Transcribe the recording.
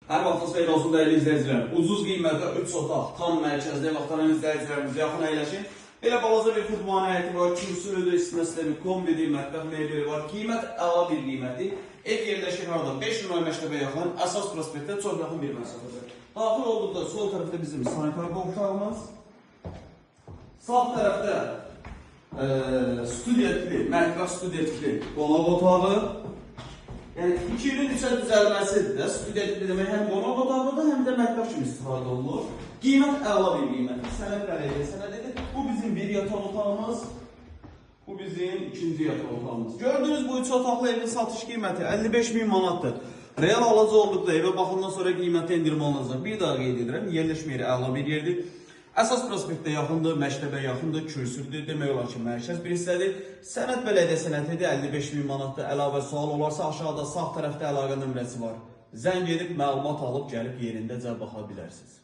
Hər vaxtınız xeyir olsun dəyərli izləyicilərim. Ucuz qiymətdə 3 otaq, tam mərkəzdə vaxtlanan izləyicilərimiz yaxın əyləşin. Elə balaca bir futbol həyəti var, kürsülüdür, istinə sistemi, kombidi, mətbəx mebeli var. Qiymət əla bir qiymətdir. Ev yerləşir harada? 5 nömrə məktəbə yaxın, əsas prospektdə çox yaxın bir məsafədə. Daxil olduqda sol tərəfdə bizim sanitar qovşağımız. Sağ tərəfdə studiya tipi, mətbəx studiya tipi qonaq otağı. Yəni 2 ilin içə düzəlməsidir də, studiya tipi demək həm qonaq otağıdır, həm də mətbəx kimi istifadə olunur. Qiymət əla bir qiymətdir. Sənəd bu bizim bir yataq otağımız, bu bizim ikinci yataq otağımız. Gördüğünüz bu 3 otaqlı evin satış qiyməti 55.000 manatdır. Real alıcı olduqda evə baxımdan sonra qiymətə endirim olunacaq. Bir daha qeyd edirəm, yerləşmə yeri əla bir yerdir. Əsas prospektdə yaxındır, məktəbə yaxındır, kürsüdür, demək olar ki, mərkəz bir hissədir. Sənəd bələdiyyə sənədidir, 55.000 manatdır. Əlavə sual olarsa aşağıda sağ tərəfdə əlaqə nömrəsi var. Zəng edib məlumat alıb gəlib yerindəcə baxa bilərsiniz.